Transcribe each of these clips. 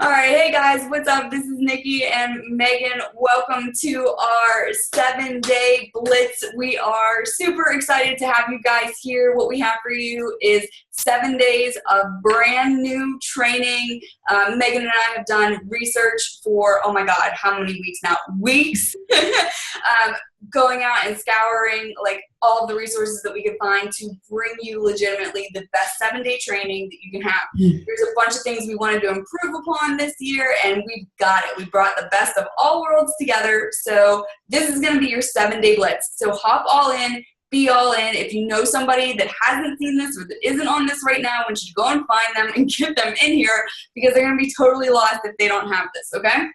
All right, hey guys, what's up? This is Nikki and Megan. Welcome to our 7-day Blitz. We are super excited to have you guys here. What we have for you is 7 days of brand new training. Megan and I have done research for, oh my God, how many weeks now? Weeks. Going out and scouring like all the resources that we could find to bring you legitimately the best 7-day training that you can have. There's a bunch of things we wanted to improve upon this year, and we've got it. We brought the best of all worlds together. So this is going to be your 7-day Blitz. So hop all in. Be all in. If you know somebody that hasn't seen this or that isn't on this right now, I want you to go and find them and get them in here because they're going to be totally lost if they don't have this, okay?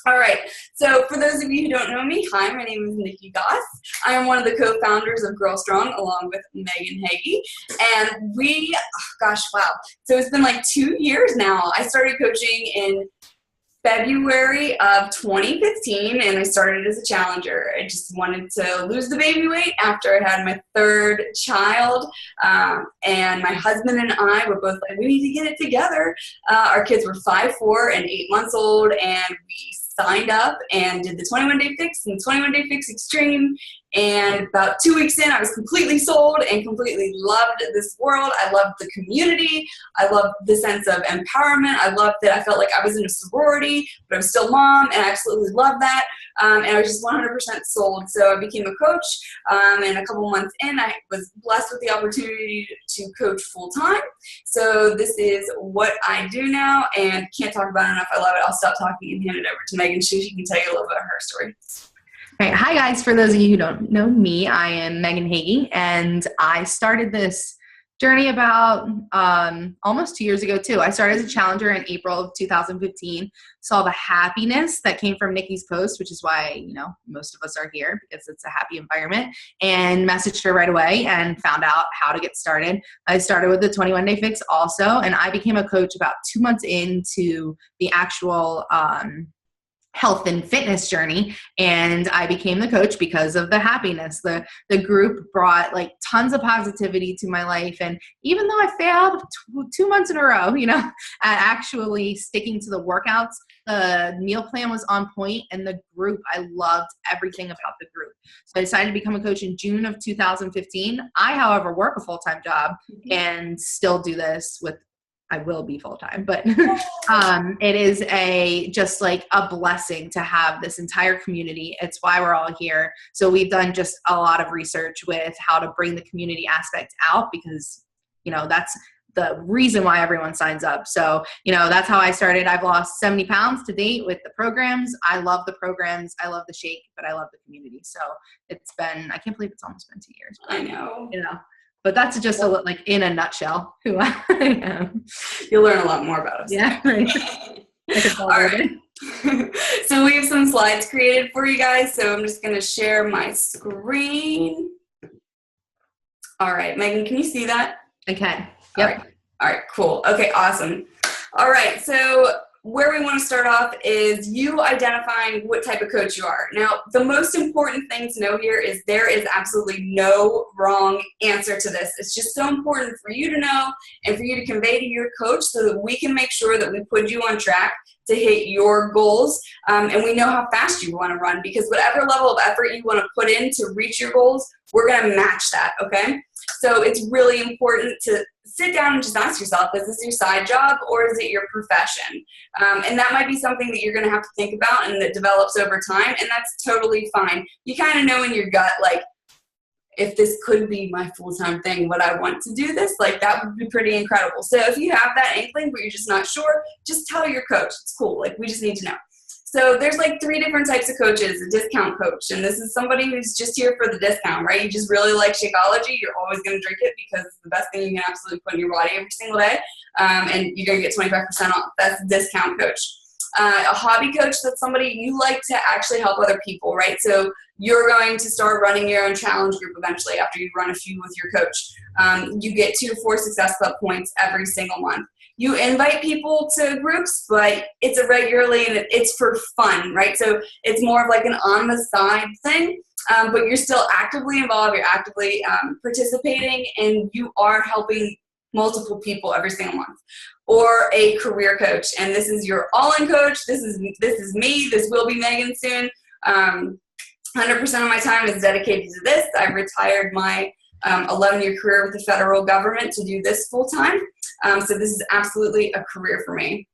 All right, so for those of you who don't know me, hi, my name is Nikki Goss. I am one of the co-founders of Girl Strong along with Megan Hagee. And we, wow. So it's been like 2 years now. I started coaching in February of 2015, and I started as a challenger. I just wanted to lose the baby weight after I had my 3rd child, and my husband and I were both like, we need to get it together. Our kids were 5, 4, and 8 months old, and we signed up and did the 21-day fix and 21-day fix extreme. And about 2 weeks in, I was completely sold and completely loved this world. I loved the community. I loved the sense of empowerment. I loved that I felt like I was in a sorority, but I was still mom, and I absolutely loved that. And I was just 100% sold. So I became a coach, and a couple months in, I was blessed with the opportunity to coach full-time. So this is what I do now, and can't talk about it enough. I love it. I'll stop talking and hand it over to Megan. She can tell you a little bit of her story. All right. Hi, guys. For those of you who don't know me, I am Megan Hagee, and I started this journey about almost 2 years ago, too. I started as a challenger in April of 2015, saw the happiness that came from Nikki's post, which is why, most of us are here because it's a happy environment, and messaged her right away and found out how to get started. I started with the 21-day fix also, and I became a coach about 2 months into the actual health and fitness journey, and I became the coach because of the happiness. The group brought like tons of positivity to my life, and even though I failed 2 months in a row, at actually sticking to the workouts, the meal plan was on point, and the group, I loved everything about the group. So I decided to become a coach in June of 2015. I, however, work a full-time job and still do this with I will be full-time, but it is just like a blessing to have this entire community. It's why we're all here. So we've done just a lot of research with how to bring the community aspect out because, that's the reason why everyone signs up. So, that's how I started. I've lost 70 pounds to date with the programs. I love the programs. I love the shake, but I love the community. So it's been, I can't believe it's almost been 2 years. I know. But that's just in a nutshell who I am. You'll learn a lot more about us. Yeah. Right. All right. So we have some slides created for you guys. So I'm just going to share my screen. All right. Megan, can you see that? I can. Yep. All right. Cool. Okay. Awesome. All right. So where we want to start off is you identifying what type of coach you are. Now, the most important thing to know here is there is absolutely no wrong answer to this. It's just so important for you to know and for you to convey to your coach so that we can make sure that we put you on track to hit your goals, and we know how fast you want to run because whatever level of effort you want to put in to reach your goals, we're going to match that, okay? So it's really important to sit down and just ask yourself, is this your side job or is it your profession? And that might be something that you're going to have to think about and that develops over time, and that's totally fine. You kind of know in your gut, like, if this could be my full-time thing, would I want to do this? Like, that would be pretty incredible. So if you have that inkling, but you're just not sure, just tell your coach. It's cool. Like, we just need to know. So there's like 3 different types of coaches. A discount coach, and this is somebody who's just here for the discount, right? You just really like Shakeology. You're always going to drink it because it's the best thing you can absolutely put in your body every single day, and you're going to get 25% off. That's a discount coach. A hobby coach, that's somebody you like to actually help other people, right? So you're going to start running your own challenge group eventually after you run a few with your coach. You get 2 to 4 Success Club points every single month. You invite people to groups, but it's irregularly and it's for fun, right? So it's more of like an on the side thing, but you're still actively involved, you're actively participating, and you are helping multiple people every single month. or a career coach. And this is your all-in coach. This is me. This will be Megan soon. 100% of my time is dedicated to this. I retired my 11-year career with the federal government to do this full time. So this is absolutely a career for me.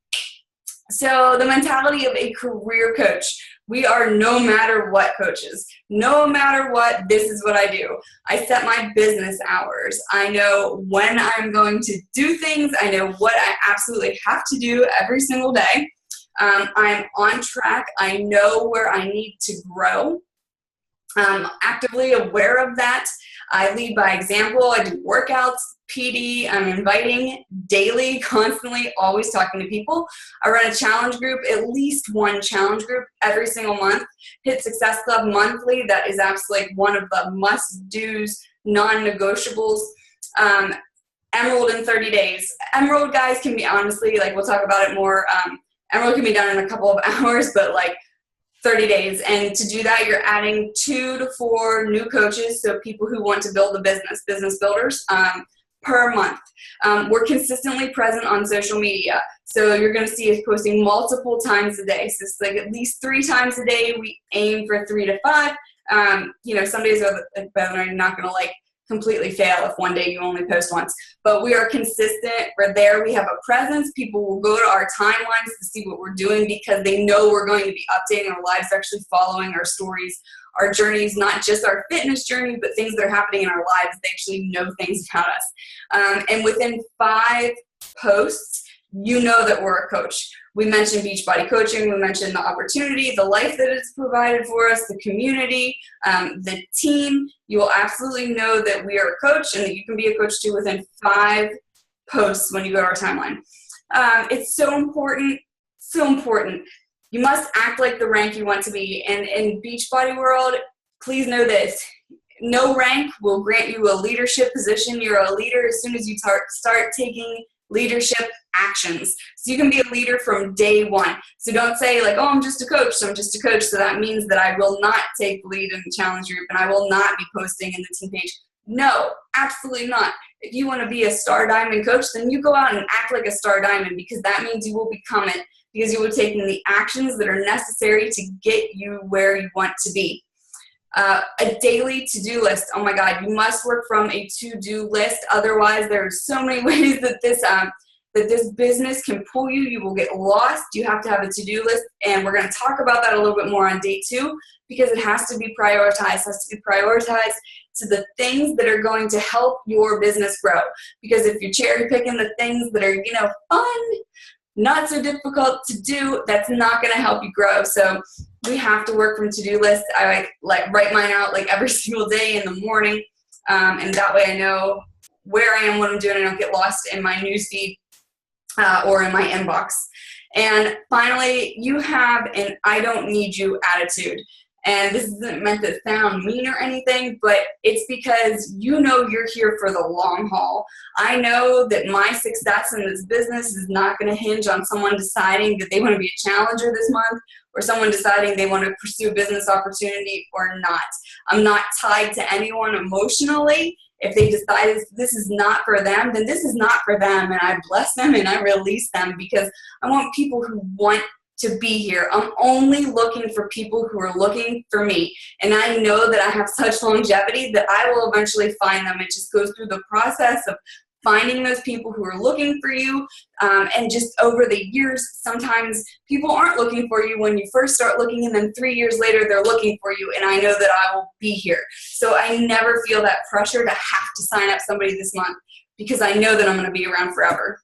So the mentality of a career coach, we are no matter what coaches. No matter what, this is what I do. I set my business hours. I know when I'm going to do things. I know what I absolutely have to do every single day. I'm on track. I know where I need to grow. I'm actively aware of that. I lead by example. I do workouts, PD. I'm inviting daily, constantly, always talking to people. I run a challenge group, at least one challenge group every single month. Hit Success Club monthly. That is absolutely one of the must-dos, non-negotiables. Emerald in 30 days. Emerald, guys, can be honestly, like we'll talk about it more. Emerald can be done in a couple of hours, but like 30 days. And to do that, you're adding 2 to 4 new coaches, so people who want to build a business builders, per month. We're consistently present on social media. So you're going to see us posting multiple times a day. So it's like at least 3 times a day. We aim for 3 to 5. Some days are not going to like completely fail if one day you only post once. But we are consistent. We're there. We have a presence. People will go to our timelines to see what we're doing because they know we're going to be updating our lives, actually following our stories, our journeys, not just our fitness journey, but things that are happening in our lives. They actually know things about us. And within 5 posts, you know that we're a coach. We mentioned Beachbody coaching. We mentioned the opportunity, the life that it's provided for us, the community, the team. You will absolutely know that we are a coach and that you can be a coach too within 5 posts when you go to our timeline. It's so important, so important. You must act like the rank you want to be. And in Beachbody world, please know this. No rank will grant you a leadership position. You're a leader as soon as you start taking leadership actions. So you can be a leader from day one. So don't say like, oh, I'm just a coach. So I'm just a coach. So that means that I will not take the lead in the challenge group and I will not be posting in the team page. No, absolutely not. If you want to be a star diamond coach, then you go out and act like a star diamond because that means you will become it because you will take the actions that are necessary to get you where you want to be. A daily to-do list. Oh my God, you must work from a to-do list. Otherwise, there are so many ways that this business can pull you. You will get lost. You have to have a to-do list, and we're going to talk about that a little bit more on day 2 because it has to be prioritized. It has to be prioritized to the things that are going to help your business grow. Because if you're cherry picking the things that are, fun, not so difficult to do, that's not going to help you grow. So we have to work from to-do lists. I like write mine out like every single day in the morning, and that way I know where I am, what I'm doing. I don't get lost in my newsfeed or in my inbox. And finally, you have an I don't need you attitude. And this isn't meant to sound mean or anything, but it's because you're here for the long haul. I know that my success in this business is not going to hinge on someone deciding that they want to be a challenger this month or someone deciding they want to pursue a business opportunity or not. I'm not tied to anyone emotionally. If they decide this is not for them, then this is not for them, and I bless them and I release them because I want people who want to be here. I'm only looking for people who are looking for me. And I know that I have such longevity that I will eventually find them. It just goes through the process of finding those people who are looking for you. And just over the years, sometimes people aren't looking for you when you first start looking, and then 3 years later, they're looking for you. And I know that I will be here. So I never feel that pressure to have to sign up somebody this month because I know that I'm going to be around forever.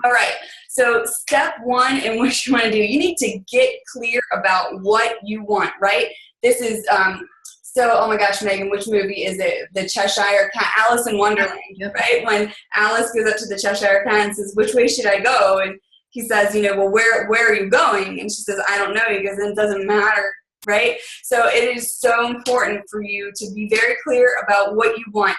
All right. So step 1 in what you want to do, you need to get clear about what you want, right? This is, oh my gosh, Megan, which movie is it? The Cheshire Cat, Alice in Wonderland, right? When Alice goes up to the Cheshire Cat and says, which way should I go? And he says, well, where are you going? And she says, I don't know. He goes, it doesn't matter, right? So it is so important for you to be very clear about what you want.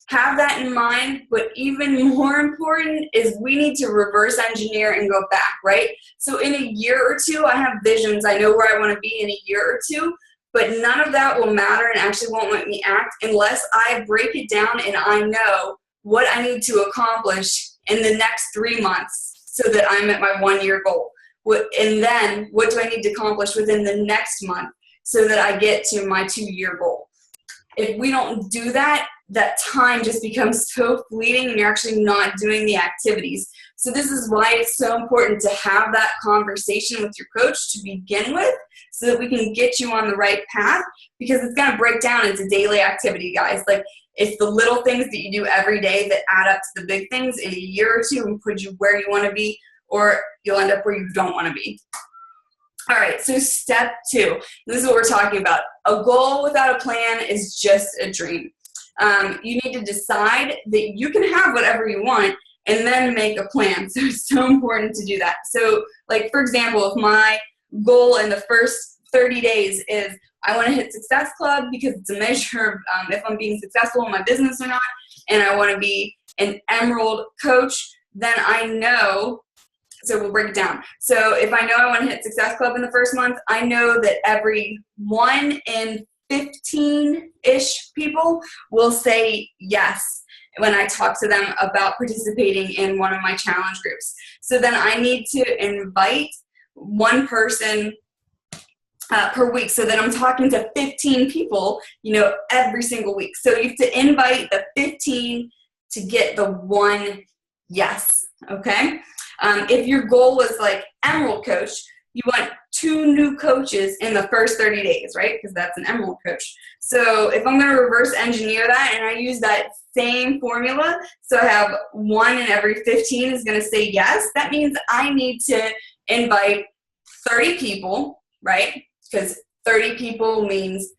Have that in mind, but even more important is we need to reverse engineer and go back, right? So in a year or 2, I have visions. I know where I want to be in a year or 2, but none of that will matter and actually won't let me act unless I break it down and I know what I need to accomplish in the next 3 months so that I'm at my 1-year goal. And then what do I need to accomplish within the next month so that I get to my 2-year goal? If we don't do that, that time just becomes so fleeting and you're actually not doing the activities. So this is why it's so important to have that conversation with your coach to begin with so that we can get you on the right path, because it's going to break down into daily activity, guys. Like, it's the little things that you do every day that add up to the big things in a year or two and put you where you want to be, or you'll end up where you don't want to be. All right, so step 2, this is what we're talking about. A goal without a plan is just a dream. You need to decide that you can have whatever you want and then make a plan. So it's so important to do that. So, like, for example, if my goal in the first 30 days is I want to hit Success Club because it's a measure of if I'm being successful in my business or not, and I want to be an Emerald coach, then I know. So we'll break it down. So if I know I want to hit Success Club in the first month, I know that every 1 in 15-ish people will say yes when I talk to them about participating in one of my challenge groups. So then I need to invite one person per week, so that I'm talking to 15 people, every single week. So you have to invite the 15 to get the 1 yes, okay? If your goal was like Emerald coach, you want 2 new coaches in the first 30 days, right? Because that's an Emerald coach. So if I'm going to reverse engineer that and I use that same formula, so I have 1 in every 15 is going to say yes, that means I need to invite 30 people, right? Because 30 people means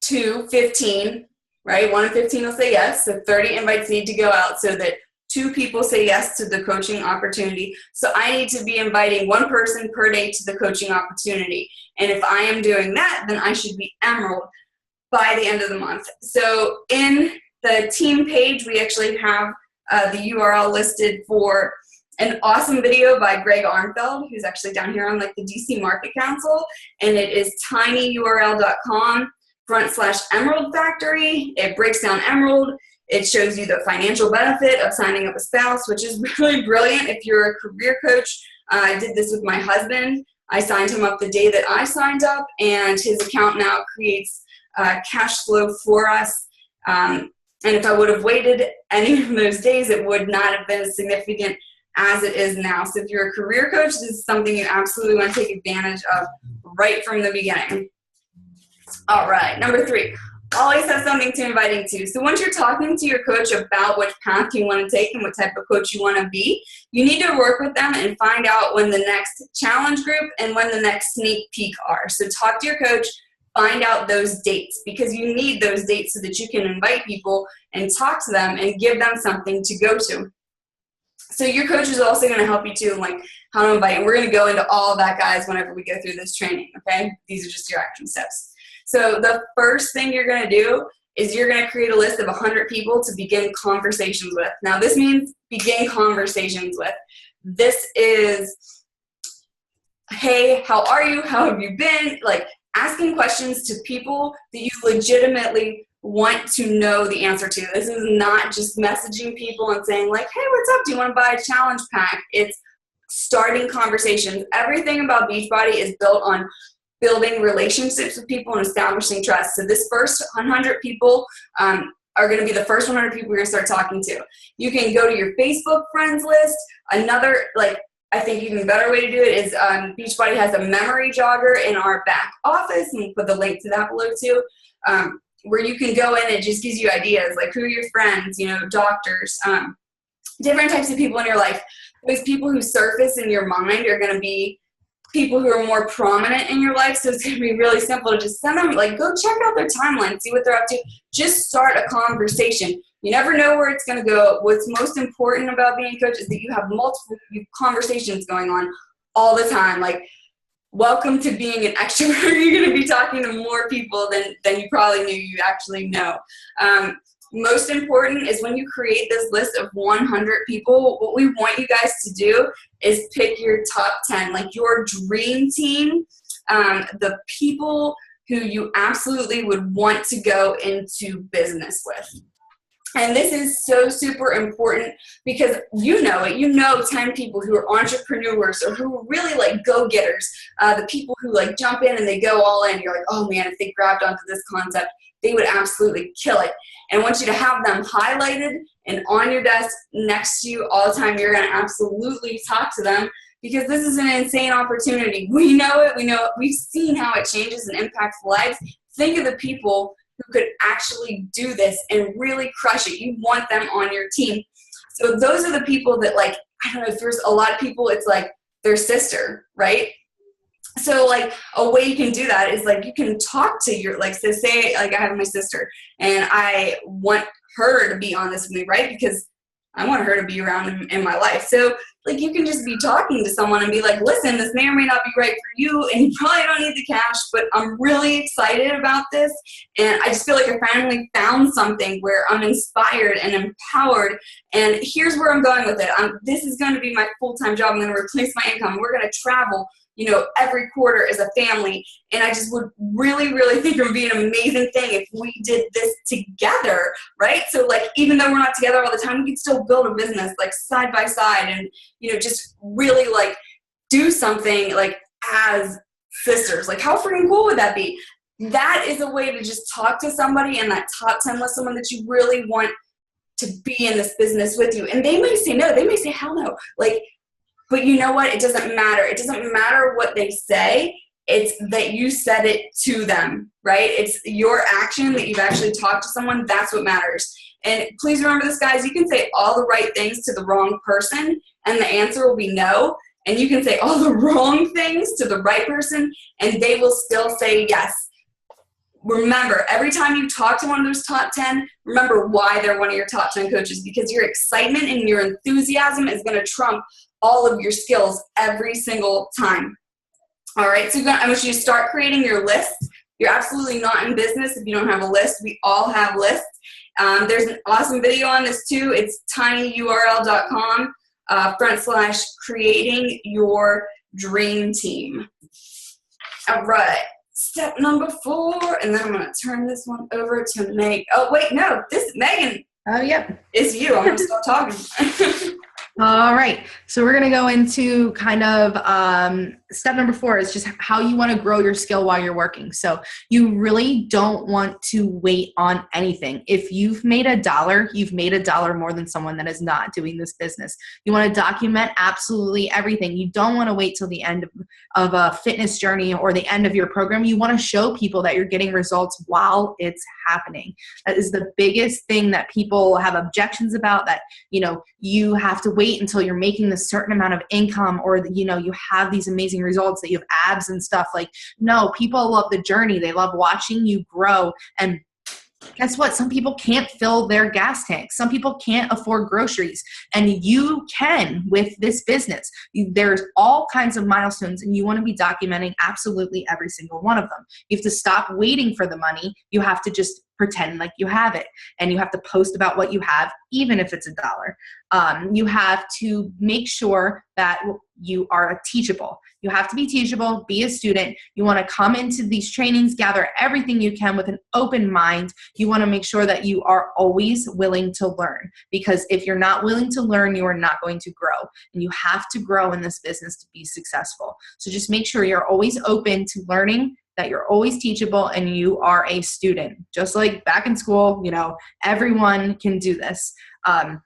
2, 15, right? 1 in 15 will say yes. So 30 invites need to go out so that 2 people say yes to the coaching opportunity. So I need to be inviting 1 person per day to the coaching opportunity. And if I am doing that, then I should be Emerald by the end of the month. So in the team page, we actually have the URL listed for an awesome video by Greg Arnfeld, who's actually down here on the DC Market Council. And it is tinyurl.com/Emerald Factory. It breaks down Emerald. It shows you the financial benefit of signing up a spouse, which is really brilliant if you're a career coach. I did this with my husband. I signed him up the day that I signed up, and his account now creates cash flow for us. And if I would have waited any of those days, it would not have been as significant as it is now. So if you're a career coach, this is something you absolutely want to take advantage of right from the beginning. All right, number 3. Always have something to invite to. So once you're talking to your coach about which path you want to take and what type of coach you want to be, you need to work with them and find out when the next challenge group and when the next sneak peek are. So talk to your coach, find out those dates, because you need those dates so that you can invite people and talk to them and give them something to go to. So your coach is also going to help you too, how to invite. And we're going to go into all of that, guys, whenever we go through this training, okay? These are just your action steps. So the first thing you're going to do is you're going to create a list of 100 people to begin conversations with. Now, this means begin conversations with. This is, hey, how are you? How have you been? Asking questions to people that you legitimately want to know the answer to. This is not just messaging people and saying hey, what's up? Do you want to buy a challenge pack? It's starting conversations. Everything about Beachbody is built on building relationships with people and establishing trust. So this first 100 people are going to be the first 100 people you're going to start talking to. You can go to your Facebook friends list. Another, I think even better way to do it is Beachbody has a memory jogger in our back office, and we'll put the link to that below too, where you can go in. It just gives you ideas, who are your friends, doctors, different types of people in your life. Those people who surface in your mind are going to be people who are more prominent in your life. So it's going to be really simple to just send them, go check out their timeline, see what they're up to. Just start a conversation. You never know where it's going to go. What's most important about being a coach is that you have multiple conversations going on all the time. Welcome to being an extrovert. You're going to be talking to more people than you probably knew you actually know. Most important is when you create this list of 100 people, what we want you guys to do is pick your top 10, your dream team, the people who you absolutely would want to go into business with. And this is so super important because you know it. You know 10 people who are entrepreneurs or who are really like go-getters, the people who like jump in and they go all in. You're like, oh man, if they grabbed onto this concept, they would absolutely kill it. And I want you to have them highlighted and on your desk next to you all the time. You're going to absolutely talk to them because this is an insane opportunity. We know it. We know it. We've seen how it changes and impacts lives. Think of the people who could actually do this and really crush it. You want them on your team. So those are the people that, like, I don't know, if there's a lot of people, it's like their sister, right? So like a way you can do that is like you can talk to your, like, so say like I have my sister and I want her to be on this with me, right? Because I want her to be around in my life. So like you can just be talking to someone and be like, listen, this may or may not be right for you and you probably don't need the cash, but I'm really excited about this. And I just feel like I finally found something where I'm inspired and empowered. And here's where I'm going with it. This is going to be my full-time job. I'm going to replace my income. We're going to travel, you know, every quarter as a family. And I just would really, really think it would be an amazing thing if we did this together, right? So like, even though we're not together all the time, we could still build a business like side by side and, you know, just really like do something like as sisters. Like how freaking cool would that be? That is a way to just talk to somebody in that top 10 list, someone that you really want to be in this business with you. And they may say no, they may say hell no. Like, but you know what? It doesn't matter. It doesn't matter what they say. It's that you said it to them, right? It's your action that you've actually talked to someone. That's what matters. And please remember this, guys. You can say all the right things to the wrong person, and the answer will be no. And you can say all the wrong things to the right person, and they will still say yes. Remember, every time you talk to one of those top 10, remember why they're one of your top 10 coaches, because your excitement and your enthusiasm is going to trump all of your skills every single time. All right, so I want you to start creating your list. You're absolutely not in business if you don't have a list. We all have lists. There's an awesome video on this too. It's tinyurl.com /creating your dream team. All right, step number 4, and then I'm going to turn this one over to Meg. Oh, wait, no, this Megan. Oh, yep. It's you. I'm going to stop talking. All right. So we're going to go into kind of step number 4 is just how you want to grow your skill while you're working. So you really don't want to wait on anything. If you've made $1, you've made $1 more than someone that is not doing this business. You want to document absolutely everything. You don't want to wait till the end of a fitness journey or the end of your program. You want to show people that you're getting results while it's happening. That is the biggest thing that people have objections about, that, you know, you have to wait until you're making this certain amount of income, or, you know, you have these amazing results, that you have abs and stuff. Like, no, people love the journey. They love watching you grow. And guess what? Some people can't fill their gas tanks. Some people can't afford groceries, and you can with this business. There's all kinds of milestones, and you want to be documenting absolutely every single one of them. You have to stop waiting for the money. You have to just pretend like you have it, and you have to post about what you have, even if it's $1. You have to make sure that you are teachable. You have to be teachable, be a student. You want to come into these trainings, gather everything you can with an open mind. You want to make sure that you are always willing to learn, because if you're not willing to learn, you are not going to grow, and you have to grow in this business to be successful. So just make sure you're always open to learning, that you're always teachable, and you are a student. Just like back in school, you know, everyone can do this. And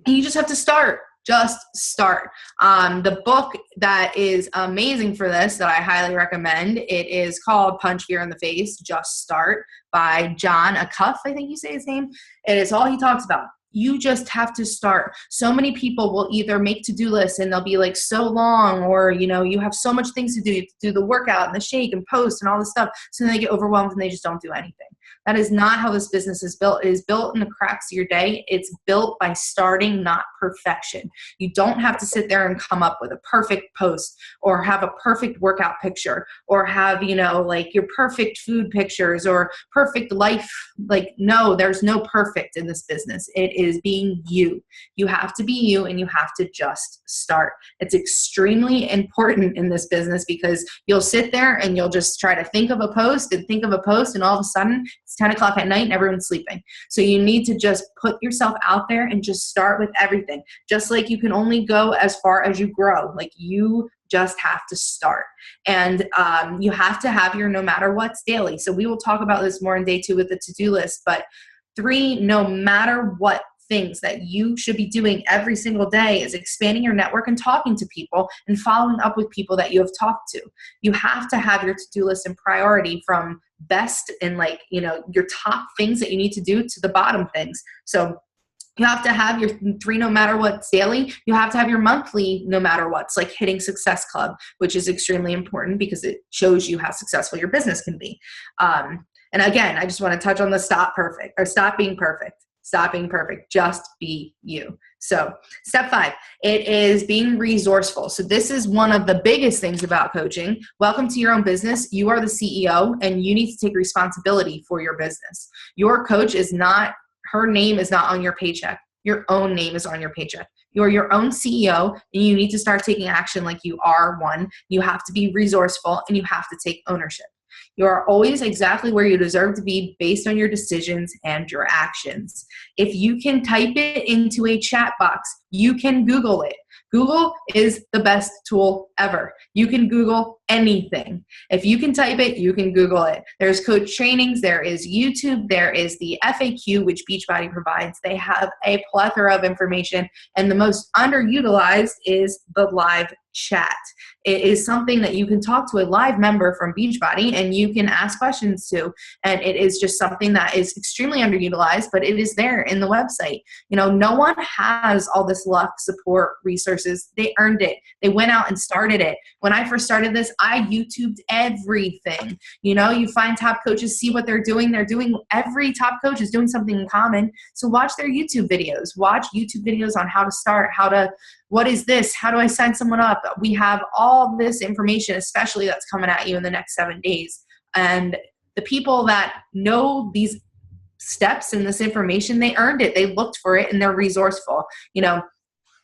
you just have to start. Just start. The book that is amazing for this, that I highly recommend, it is called Punch Fear in the Face, Just Start, by John Acuff, I think you say his name. It is all he talks about. You just have to start. So many people will either make to-do lists and they'll be like so long, or, you know, you have so much things to do. You have to do the workout and the shake and post and all this stuff. So then they get overwhelmed and they just don't do anything. That is not how this business is built. It is built in the cracks of your day. It's built by starting, not perfection. You don't have to sit there and come up with a perfect post, or have a perfect workout picture, or have, you know, like your perfect food pictures or perfect life. Like, no, there's no perfect in this business. It is being you. You have to be you, and you have to just start. It's extremely important in this business, because you'll sit there and you'll just try to think of a post and think of a post, and all of a sudden It's 10 o'clock at night and everyone's sleeping. So you need to just put yourself out there and just start with everything. Just like you can only go as far as you grow. Like you just have to start. And you have to have your no matter what's daily. So we will talk about this more in day 2 with the to-do list, but 3 no matter what things that you should be doing every single day is expanding your network and talking to people and following up with people that you have talked to. You have to have your to-do list in priority from best and like, your top things that you need to do to the bottom things. So you have to have your 3 no matter what's daily. You have to have your monthly no matter what's, like hitting Success Club, which is extremely important because it shows you how successful your business can be. And again, I just want to touch on the stop being perfect. Stop being perfect. Just be you. So step 5, it is being resourceful. So this is one of the biggest things about coaching. Welcome to your own business. You are the CEO and you need to take responsibility for your business. Your coach her name is not on your paycheck. Your own name is on your paycheck. You're your own CEO and you need to start taking action like you are one. You have to be resourceful and you have to take ownership. You are always exactly where you deserve to be based on your decisions and your actions. If you can type it into a chat box, you can Google it. Google is the best tool ever. You can Google anything. If you can type it, you can Google it. There's coach trainings, there is YouTube, there is the FAQ, which Beachbody provides. They have a plethora of information, and the most underutilized is the live chat. It is something that you can talk to a live member from Beachbody and you can ask questions to. And it is just something that is extremely underutilized, but it is there in the website. No one has all this luck, support, resources. They earned it. They went out and started it. When I first started this, I YouTubed everything. You find top coaches, see what they're doing. Every top coach is doing something in common. So watch their YouTube videos. Watch YouTube videos on how to start, what is this? How do I sign someone up? We have all this information, especially that's coming at you in the next 7 days. And the people that know these steps and this information, they earned it. They looked for it and they're resourceful.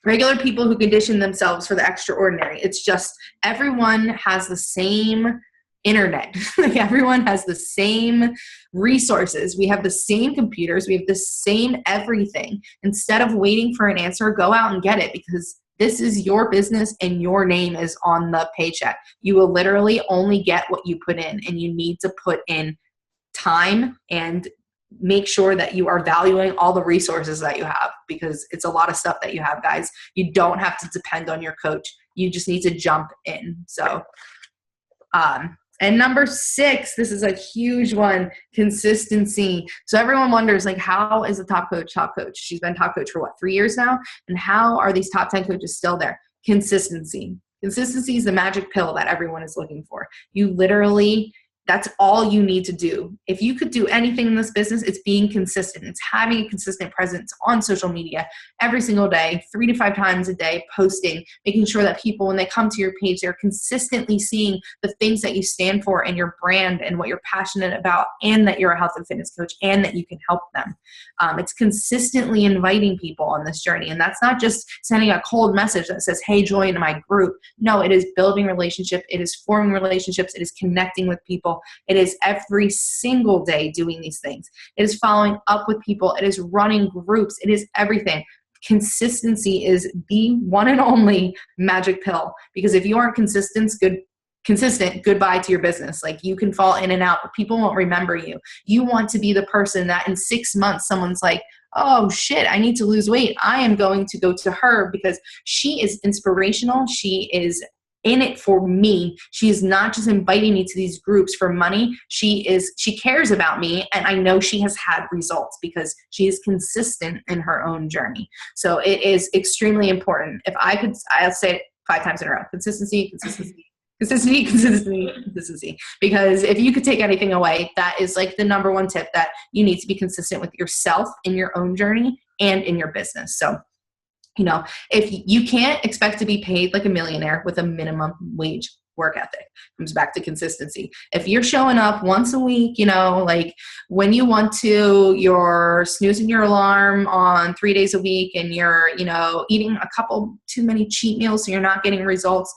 Regular people who condition themselves for the extraordinary. It's just everyone has the same internet. Everyone has the same resources. We have the same computers. We have the same everything. Instead of waiting for an answer, go out and get it because this is your business and your name is on the paycheck. You will literally only get what you put in, and you need to put in time and make sure that you are valuing all the resources that you have because it's a lot of stuff that you have, guys. You don't have to depend on your coach. You just need to jump in. So, and number 6, this is a huge one, consistency. So everyone wonders, how is a top coach? She's been top coach for 3 years now? And how are these top 10 coaches still there? Consistency. Consistency is the magic pill that everyone is looking for. You literally, that's all you need to do. If you could do anything in this business, it's being consistent. It's having a consistent presence on social media every single day, 3 to 5 times a day, posting, making sure that people, when they come to your page, they're consistently seeing the things that you stand for and your brand and what you're passionate about, and that you're a health and fitness coach and that you can help them. It's consistently inviting people on this journey. And that's not just sending a cold message that says, hey, join my group. No, it is building relationship. It is forming relationships. It is connecting with people. It is every single day doing these things. It is following up with people. It is running groups. It is everything. Consistency is the one and only magic pill, because if you aren't consistent, goodbye to your business. You can fall in and out, but people won't remember you. You want to be the person that in 6 months, someone's like, oh shit, I need to lose weight. I am going to go to her because she is inspirational. She is in it for me. She is not just inviting me to these groups for money. She cares about me, and I know she has had results because she is consistent in her own journey. So it is extremely important. If I could, I'll say it 5 times in a row. Consistency, consistency, consistency, consistency, consistency. Because if you could take anything away, that is the number 1 tip, that you need to be consistent with yourself in your own journey and in your business. So, if you can't expect to be paid like a millionaire with a minimum wage work ethic, it comes back to consistency. If you're showing up once a week, when you want to, you're snoozing your alarm on 3 days a week, and you're, eating a couple too many cheat meals, so you're not getting results.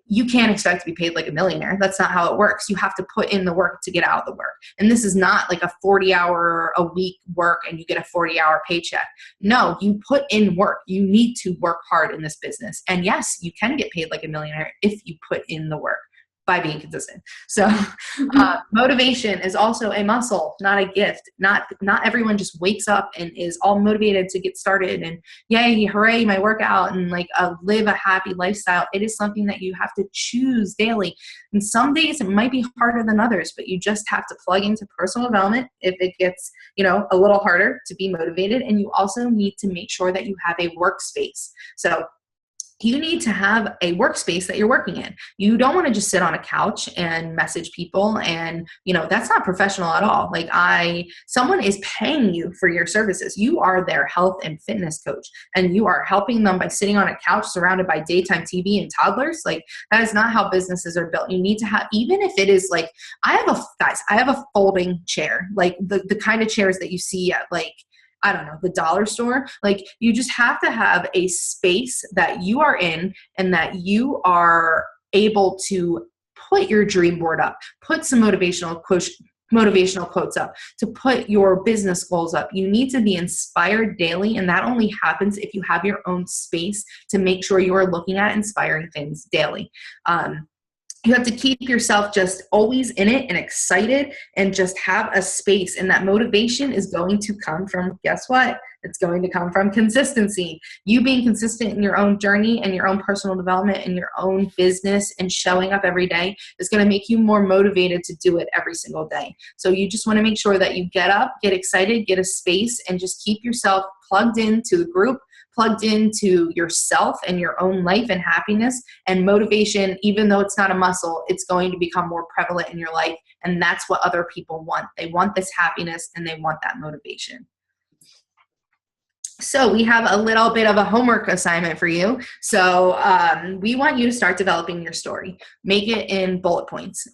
you can't expect to be paid like a millionaire. That's not how it works. You have to put in the work to get out of the work. And this is not like a 40-hour a week work and you get a 40-hour paycheck. No, you put in work. You need to work hard in this business. And yes, you can get paid like a millionaire if you put in the work by being consistent. So motivation is also a muscle, not a gift. Not everyone just wakes up and is all motivated to get started and yay, hooray, my workout and like live a happy lifestyle. It is something that you have to choose daily. And some days it might be harder than others, but you just have to plug into personal development if it gets, a little harder to be motivated. And you also need to make sure that you have a workspace. So you need to have a workspace that you're working in. You don't want to just sit on a couch and message people and, that's not professional at all. Like someone is paying you for your services. You are their health and fitness coach and you are helping them by sitting on a couch surrounded by daytime TV and toddlers. Like that is not how businesses are built. You need to have, even if it is like, I have a folding chair, like the kind of chairs that you see at like, I don't know, the dollar store. Like you just have to have a space that you are in and that you are able to put your dream board up, put some motivational quotes up, to put your business goals up. You need to be inspired daily. And that only happens if you have your own space to make sure you are looking at inspiring things daily. You have to keep yourself just always in it and excited and just have a space. And that motivation is going to come from, guess what? It's going to come from consistency. You being consistent in your own journey and your own personal development and your own business and showing up every day is going to make you more motivated to do it every single day. So you just want to make sure that you get up, get excited, get a space, and just keep yourself plugged into the group, plugged into yourself and your own life and happiness. And motivation, even though it's not a muscle, it's going to become more prevalent in your life. And that's what other people want. They want this happiness and they want that motivation. So we have a little bit of a homework assignment for you. So we want you to start developing your story. Make it in bullet points.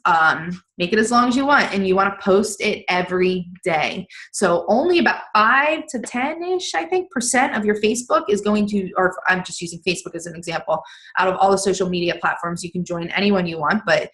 Make it as long as you want, and you want to post it every day. So only about 5 to 10-ish, I think, % of your Facebook is going to, or I'm just using Facebook as an example. Out of all the social media platforms, you can join anyone you want, but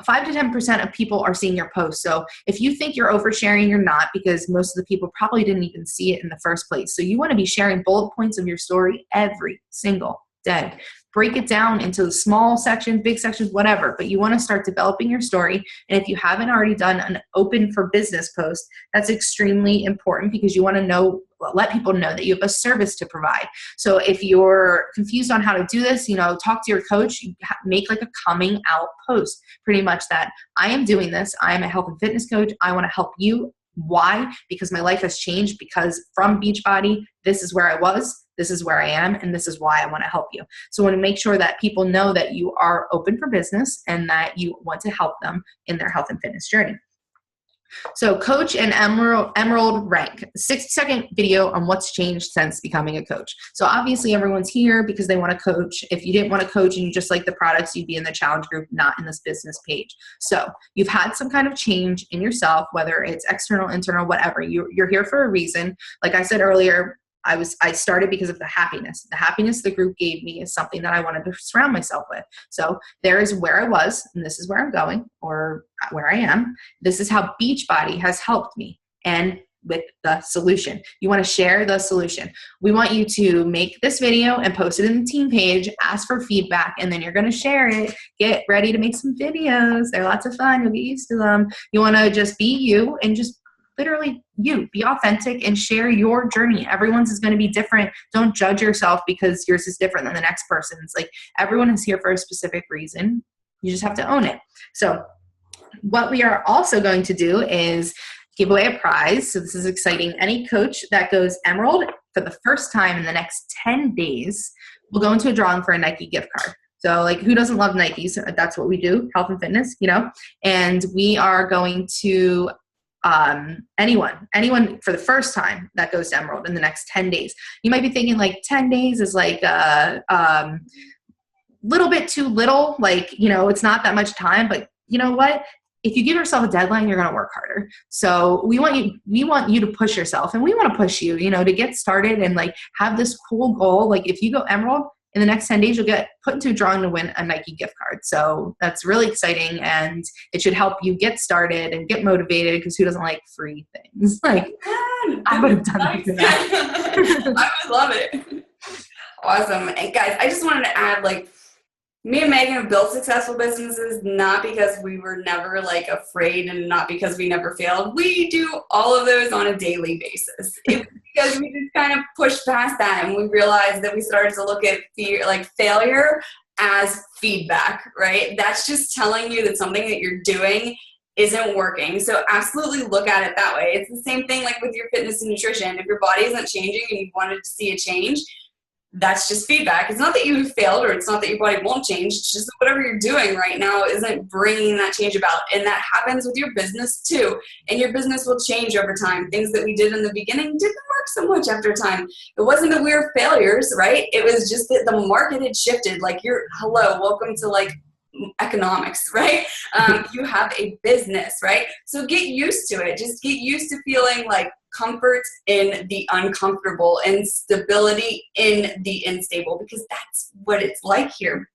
5 to 10% of people are seeing your post. So if you think you're oversharing, you're not, because most of the people probably didn't even see it in the first place. So you want to be sharing bullet points of your story every single day. Break it down into the small sections, big sections, whatever, but you want to start developing your story. And if you haven't already done an open for business post, that's extremely important because you want to let people know that you have a service to provide. So if you're confused on how to do this, talk to your coach, make like a coming out post, pretty much that I am doing this. I am a health and fitness coach. I want to help you. Why? Because my life has changed, because from Beachbody, this is where I was, this is where I am, and this is why I want to help you. So I want to make sure that people know that you are open for business and that you want to help them in their health and fitness journey. So coach and Emerald rank, 60-second video on what's changed since becoming a coach. So obviously everyone's here because they want to coach. If you didn't want to coach and you just like the products, you'd be in the challenge group, not in this business page. So you've had some kind of change in yourself, whether it's external, internal, whatever. You're here for a reason. Like I said earlier, I started because of the happiness. The happiness the group gave me is something that I wanted to surround myself with. So there is where I was, and this is where I'm going, or where I am. This is how Beachbody has helped me, and with the solution. You want to share the solution. We want you to make this video and post it in the team page, ask for feedback, and then you're going to share it. Get ready to make some videos. They're lots of fun. You'll get used to them. You want to just be you and just literally be authentic and share your journey. Everyone's is going to be different. Don't judge yourself because yours is different than the next person's. Like, everyone is here for a specific reason. You just have to own it. So what we are also going to do is give away a prize. So this is exciting. Any coach that goes Emerald for the first time in the next 10 days will go into a drawing for a Nike gift card. So like, who doesn't love Nikes? That's what we do, health and fitness, and we are going to anyone for the first time that goes to Emerald in the next 10 days. You might be thinking like 10 days is like little bit too little, like, it's not that much time, but you know what? If you give yourself a deadline, you're going to work harder. So we want you to push yourself, and we want to push you, to get started and like have this cool goal. Like, if you go Emerald in the next 10 days, you'll get put into a drawing to win a Nike gift card. So that's really exciting, and it should help you get started and get motivated, because who doesn't like free things? Like, I would have done it for that. I would love it. Awesome. And guys, I just wanted to add, like, me and Megan have built successful businesses not because we were never like afraid and not because we never failed. We do all of those on a daily basis. It was because we just kind of pushed past that, and we realized that we started to look at failure as feedback, right? That's just telling you that something that you're doing isn't working. So absolutely look at it that way. It's the same thing like with your fitness and nutrition. If your body isn't changing and you wanted to see a change, that's just feedback. It's not that you failed, or it's not that your body won't change. It's just that whatever you're doing right now isn't bringing that change about. And that happens with your business too. And your business will change over time. Things that we did in the beginning didn't work so much after time. It wasn't that we were failures, right? It was just that the market had shifted. Like, welcome to like economics, right? You have a business, right? So get used to it. Just get used to feeling like comfort in the uncomfortable and stability in the unstable, because that's what it's like here.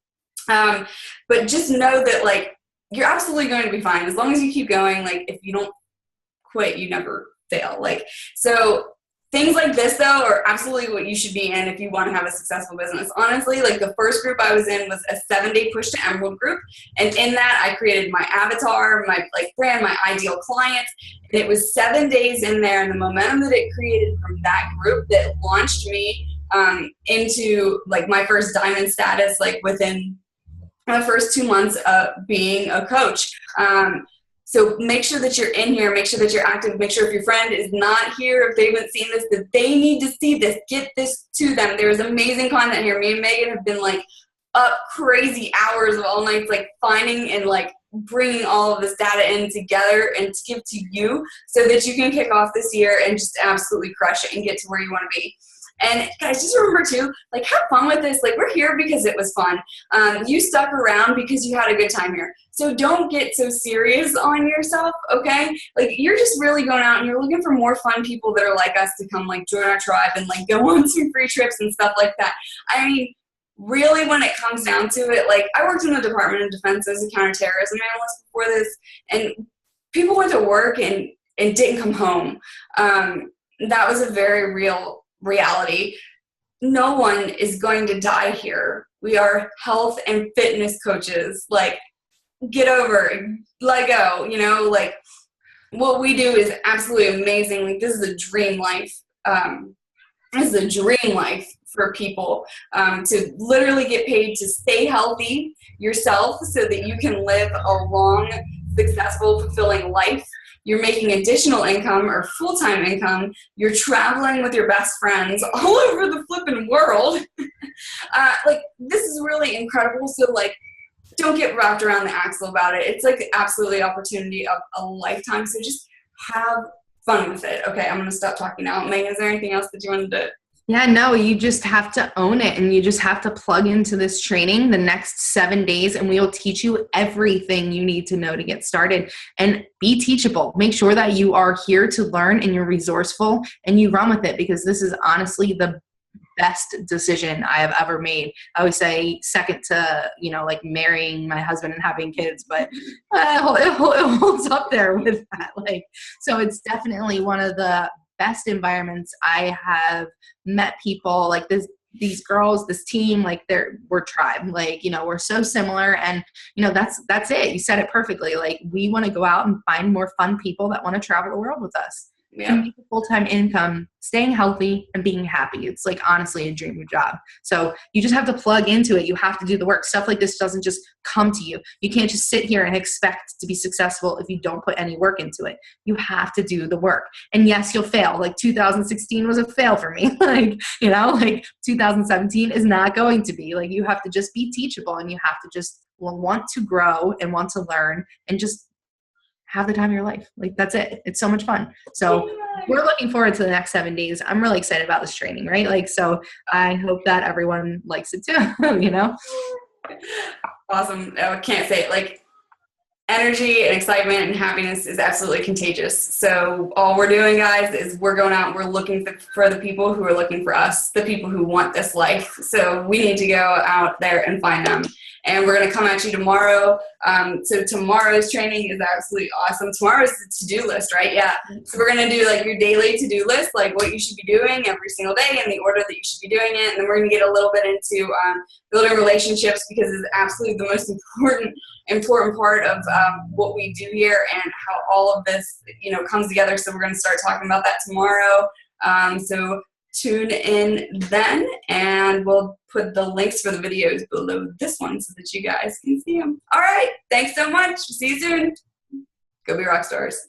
But just know that like you're absolutely going to be fine as long as you keep going. Like, if you don't quit, you never fail. Like, so things like this, though, are absolutely what you should be in if you want to have a successful business. Honestly, like the first group I was in was a 7-day push to Emerald group. And in that, I created my avatar, my like brand, my ideal client. And it was 7 days in there. And the momentum that it created from that group that launched me into like my first diamond status, like within the first 2 months of being a coach. So make sure that you're in here, make sure that you're active, make sure if your friend is not here, if they haven't seen this, that they need to see this, get this to them. There's amazing content here. Me and Megan have been like up crazy hours of all nights, like finding and like bringing all of this data in together and to give to you so that you can kick off this year and just absolutely crush it and get to where you want to be. And guys, just remember too, like, have fun with this. Like, we're here because it was fun. You stuck around because you had a good time here. So don't get so serious on yourself, okay? Like, you're just really going out and you're looking for more fun people that are like us to come like join our tribe and like go on some free trips and stuff like that. I mean, really, when it comes down to it, like, I worked in the Department of Defense as a counterterrorism analyst before this, and people went to work and didn't come home. That was a very real reality. No one is going to die here. We are health and fitness coaches. Like, get over it, let go, you know, like what we do is absolutely amazing. Like, this is a dream life. This is a dream life for people to literally get paid to stay healthy yourself so that you can live a long, successful, fulfilling life. You're making additional income or full-time income. You're traveling with your best friends all over the flipping world. Like, this is really incredible. So, like, don't get wrapped around the axle about it. It's, like, absolutely the opportunity of a lifetime. So just have fun with it. Okay, I'm going to stop talking now. Megan, is there anything else that you wanted to? Yeah, no, you just have to own it, and you just have to plug into this training the next 7 days, and we will teach you everything you need to know to get started. And be teachable. Make sure that you are here to learn and you're resourceful and you run with it, because this is honestly the best decision I have ever made. I always say second to, you know, like marrying my husband and having kids, but it holds up there with that. Like, so it's definitely one of the best environments. I have met people like this, these girls, this team, like we're tribe, like, you know, we're so similar. And, you know, that's it. You said it perfectly. Like, we want to go out and find more fun people that want to travel the world with us. Yeah. And make a full-time income, staying healthy and being happy. It's like honestly a dream job. So you just have to plug into it. You have to do the work. Stuff like this doesn't just come to you. You can't just sit here and expect to be successful if you don't put any work into it. You have to do the work. And yes, you'll fail. Like 2016 was a fail for me. Like, you know, like 2017 is not going to be. Like, you have to just be teachable, and you have to just want to grow and want to learn and just have the time of your life. Like, that's it. It's so much fun. So we're looking forward to the next 7 days. I'm really excited about this training, right? Like, so I hope that everyone likes it too, you know? Awesome. I can't say it. Like, energy and excitement and happiness is absolutely contagious. So all we're doing, guys, is we're going out and we're looking for the people who are looking for us, the people who want this life. So we need to go out there and find them. And we're going to come at you tomorrow. So tomorrow's training is absolutely awesome. Tomorrow's the to-do list, right? Yeah. So we're going to do like your daily to-do list, like what you should be doing every single day and the order that you should be doing it. And then we're going to get a little bit into building relationships, because it's absolutely the most important part of what we do here and how all of this, comes together. So we're going to start talking about that tomorrow. So tune in then, and we'll put the links for the videos below this one so that you guys can see them. All right. Thanks so much. See you soon. Go be rock stars.